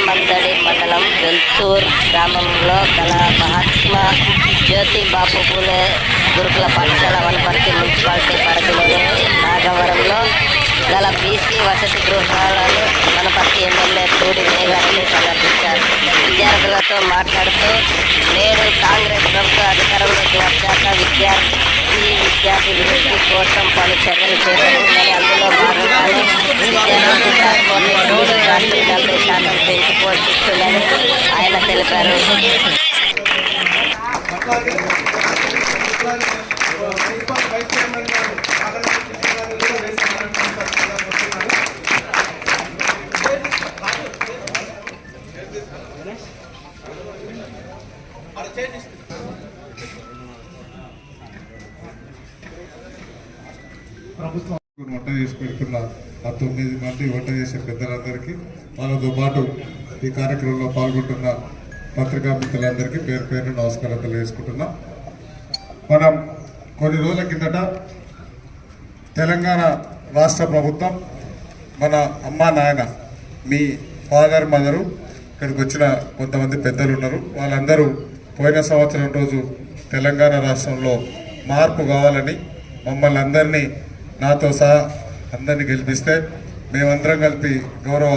రామంతడి మండలం వెల్తూర్ గ్రామంలో గల మహాత్మా జ్యోతిబాపు పూలే గురుకుల పాఠశాల వనపర్తి మున్సిపాలిటీ పరిధిలోని నాగవరంలో గల బీసీ వసతి గృహాలను వనపర్తి ఎమ్మెల్యే తూడి మేఘారెడ్డి సందర్శించారు. విద్యార్థులతో మాట్లాడుతూ నేడు కాంగ్రెస్ ప్రభుత్వ అధికారంలోకి వచ్చాక విద్యార్థి వృత్తి కోసం పలు చర్యలు చేపడుతుందని, అందులో భాగంగానే విద్యార్థి ట్రాన్స్పోర్ట్ని 40% పెంచి పోషిస్తుందని ఆయన తెలిపారు. ప్రభుత్వం వంట చేసి పెడుతున్న ఆ 9 మంది వంట చేసే పెద్దలందరికీ, వాళ్ళతో పాటు ఈ కార్యక్రమంలో పాల్గొంటున్న పత్రికా మిత్రులందరికీ పేరు పేరు నమస్కారం తెలియజేసుకుంటున్నాం. మనం కొన్ని రోజుల కిందట తెలంగాణ రాష్ట్ర ప్రభుత్వం మన అమ్మా నాయన మీ ఫాదర్ మదరు ఇక్కడికి వచ్చిన కొంతమంది పెద్దలు ఉన్నారు. వాళ్ళందరూ పోయిన సంవత్సరం రోజు తెలంగాణ రాష్ట్రంలో మార్పు కావాలని మమ్మల్ని అందరినీ, నాతో సహా అందరినీ గెలిపిస్తే మేమందరం కలిపి గౌరవ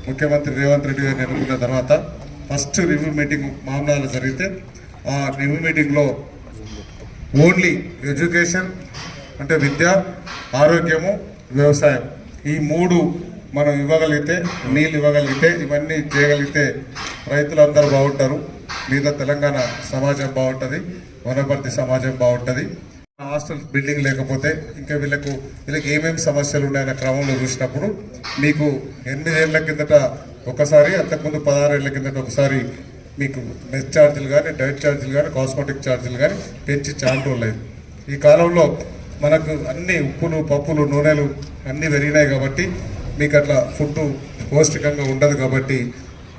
ముఖ్యమంత్రి రేవంత్ రెడ్డి గారిని ఎన్నుకున్న తర్వాత ఫస్ట్ రివ్యూ మీటింగ్ మామూలు జరిగితే ఆ రివ్యూ మీటింగ్లో ఓన్లీ ఎడ్యుకేషన్ అంటే విద్య, ఆరోగ్యము, వ్యవసాయం ఈ 3 మనం ఇవ్వగలిగితే, నీళ్ళు ఇవ్వగలిగితే, ఇవన్నీ చేయగలిగితే రైతులందరూ బాగుంటారు, మిగతా తెలంగాణ సమాజం బాగుంటుంది, వనపర్తి సమాజం బాగుంటుంది. హాస్టల్ బిల్డింగ్ లేకపోతే ఇంకా వీళ్ళకి ఏమేమి సమస్యలు ఉన్నాయన్న క్రమంలో చూసినప్పుడు మీకు 8 ఏళ్ల కిందట ఒకసారి, అంతకుముందు 16 ఏళ్ల కిందట ఒకసారి మీకు మెస్ ఛార్జీలు కానీ, డైట్ ఛార్జీలు కానీ, కాస్మెటిక్ ఛార్జీలు కానీ పెంచి చాలా రోజులు. ఈ కాలంలో మనకు అన్ని ఉప్పులు, పప్పులు, నూనెలు అన్నీ పెరిగినాయి కాబట్టి మీకు అట్లా ఫుడ్ పౌష్టికంగా ఉండదు కాబట్టి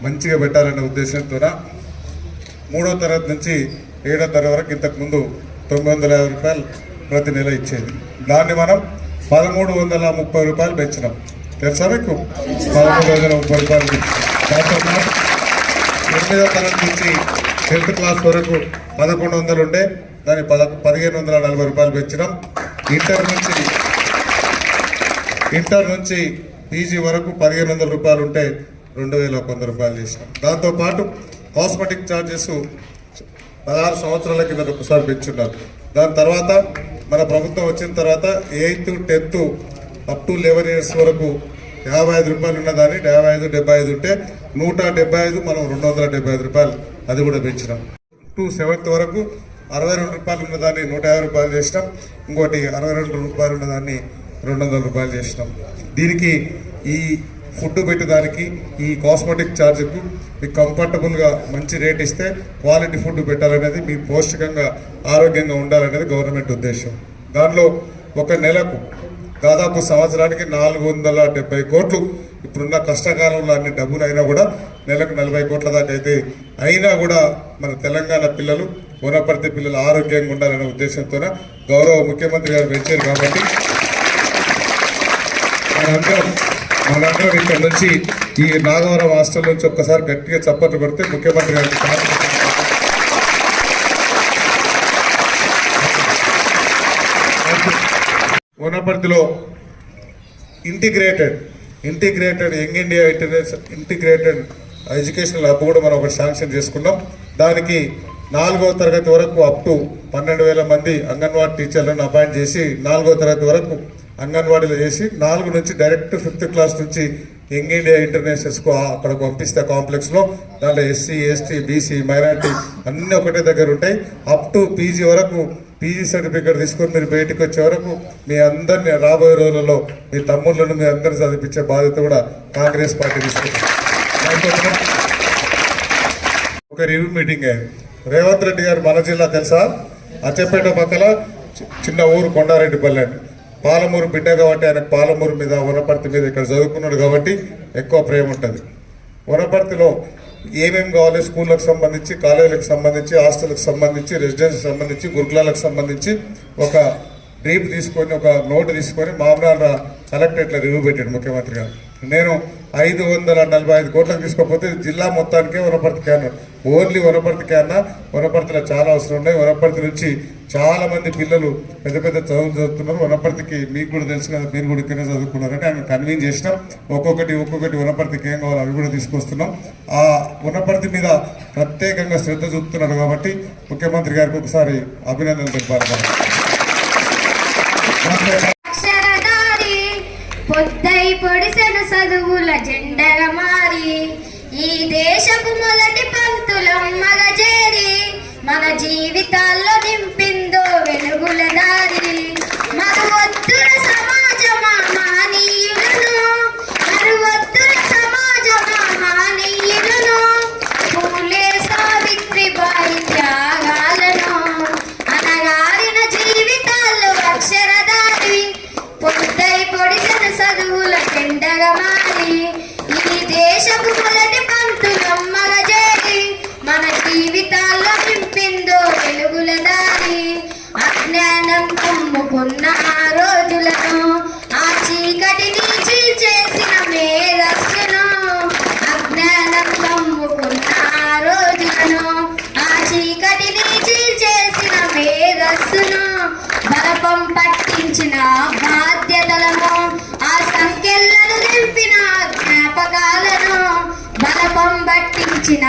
మంచిగా పెట్టాలనే ఉద్దేశంతో 3వ తరగతి నుంచి 7వ తరగతి వరకు ఇంతకుముందు 950 రూపాయలు ప్రతి నెల ఇచ్చేది. దాన్ని మనం 1330 రూపాయలు పెంచినాం. తెలుసా మీకు? 1330 రూపాయలు. దాంతో 8వ తరగతి నుంచి 10th క్లాస్ వరకు 1100 ఉండే దాన్ని 1540 రూపాయలు పెంచినాం. ఇంటర్ నుంచి పీజీ వరకు 1500 రూపాయలు ఉంటే 2100 రూపాయలు చేసినాం. దాంతోపాటు కాస్మెటిక్ ఛార్జెస్ 16 సంవత్సరాల కింద ఒకసారి పెంచున్నారు. దాని తర్వాత మన ప్రభుత్వం వచ్చిన తర్వాత 8th 10th up to 11 years వరకు 55 రూపాయలు ఉన్నదాన్ని 55, 75 ఉంటే 175, మనం 275 రూపాయలు అది కూడా పెంచినాం. 7th వరకు 62 రూపాయలు ఉన్నదాన్ని 150 రూపాయలు చేసినాం. ఇంకోటి 62 రూపాయలు ఉన్నదాన్ని 200 రూపాయలు చేసినాం. దీనికి ఈ ఫుడ్ పెట్టేదానికి, ఈ కాస్మెటిక్ ఛార్జ్కు మీకు కంఫర్టబుల్గా మంచి రేట్ ఇస్తే క్వాలిటీ ఫుడ్ పెట్టాలనేది, మీ పౌష్టికంగా ఆరోగ్యంగా ఉండాలనేది గవర్నమెంట్ ఉద్దేశం. దానిలో ఒక నెలకు దాదాపు సంవత్సరానికి 470 కోట్లు, ఇప్పుడున్న కష్టకాలంలో అన్ని డబ్బులు అయినా కూడా నెలకు 40 కోట్ల దాకా అయితే అయినా కూడా మన తెలంగాణ పిల్లలు, వనపర్తి పిల్లలు ఆరోగ్యంగా ఉండాలనే ఉద్దేశంతో గౌరవ ముఖ్యమంత్రి గారు పెంచారు. కాబట్టి మనందరం ఇక్కడ నుంచి ఈ నాగవరం హాస్టల్ నుంచి ఒక్కసారి గట్టిగా చప్పట్లు కొడితే ముఖ్యమంత్రి గారికి వనపర్తిలో integrated young India integrated educational hub కూడా మనం ఒకటి శాంక్షన్ చేసుకున్నాం. దానికి 4వ తరగతి వరకు అప్ టు 12,000 మంది అంగన్వాడీ టీచర్లను అపాయింట్ చేసి 4వ తరగతి వరకు అంగన్వాడీలో చేసి 4 నుంచి డైరెక్ట్ 5th క్లాస్ నుంచి యంగ్ ఇండియా ఇంటర్నేషనల్స్కు అక్కడ పంపిస్తే కాంప్లెక్స్లో దాంట్లో ఎస్సీ, ఎస్టీ, బీసీ, మైనారిటీ అన్నీ ఒకటే దగ్గర ఉంటాయి. అప్ టు పీజీ వరకు పీజీ సర్టిఫికేట్ తీసుకొని మీరు బయటకు వచ్చే వరకు మీ అందరినీ రాబోయే రోజులలో మీ తమ్ముళ్ళను మీ అందరిని చదివించే బాధ్యత కూడా కాంగ్రెస్ పార్టీ తీసుకుంది. ఒక రివ్యూ మీటింగ్ అయింది. రేవంత్ రెడ్డి గారు మన జిల్లా తెలుసా? అచ్చపేట పక్కల చిన్న ఊరు కొండారెడ్డిపల్లి అని. పాలమూరు బిడ్డ కాబట్టి ఆయనకు పాలమూరు మీద, వనపర్తి మీద ఇక్కడ చదువుకున్నాడు కాబట్టి ఎక్కువ ప్రేమ ఉంటుంది. వనపర్తిలో ఏమేమి కావాలి, స్కూళ్ళకు సంబంధించి, కాలేజీలకు సంబంధించి, హాస్టల్కి సంబంధించి, రెసిడెన్స్కి సంబంధించి, గురుకులాలకు సంబంధించి ఒక బ్రీఫ్ తీసుకొని, ఒక నోటు తీసుకొని మామూలు కలెక్టరేట్లో రివ్యూ పెట్టాడు ముఖ్యమంత్రి గారు. నేను 545 కోట్లకు తీసుకోకపోతే జిల్లా మొత్తానికే Wanaparthy can, only Wanaparthy can. వనపర్తిలో చాలా అవసరం ఉన్నాయి. వనపర్తి నుంచి చాలా మంది పిల్లలు పెద్ద పెద్ద చదువులు చదువుతున్నారు. వనపర్తికి మీకు కూడా తెలుసు కదా, మీరు కూడా ఇక్కడనే చదువుకున్నారంటే ఆమె కన్వీన్ చేసినాం. ఒక్కొక్కటి వనపర్తికి ఏం కావాలో అవి కూడా తీసుకొస్తున్నాం. ఆ వనపర్తి మీద ప్రత్యేకంగా శ్రద్ధ చూపుతున్నారు కాబట్టి ముఖ్యమంత్రి గారికి ఒకసారి అభినందనలు తెలిపాలి. పొద్దై పొడిసెను చదువుల జెండగా మారి ఈ దేశపు మొదటి పంక్తులం మగజేరి మన జీవితాల్లో నింపిందో వెలుగుల దారి. మరువొత్తుల సమాజమా మహనీయులను, మరువొత్తుల సమాజమా మహనీయులను, పూలే సావిత్రిబాయి త్యాగాలను, అనగారిన జీవితాల్లో అక్షరదారి పొద్దై పొడిసిన చదువుల జెండగా మారి ఈ దేశపు మొదటి పంక్తులం మగజేరి మన జీవితాల్లో నింపిందో వెలుగుల దారి. అజ్ఞానం కమ్ముకున్న ఆ రోజులను, ఆ చీకటిని చీల్చేసిన మేధస్సును, అజ్ఞానం కమ్ముకున్న ఆ రోజులను, ఆ చీకటిని చీల్చేసిన మేధస్సును, బలపం పట్టించిన బాధ్యతలను, ఆ సంఖ్యలను నింపిన జ్ఞాపకాలను, బలపం పట్టించిన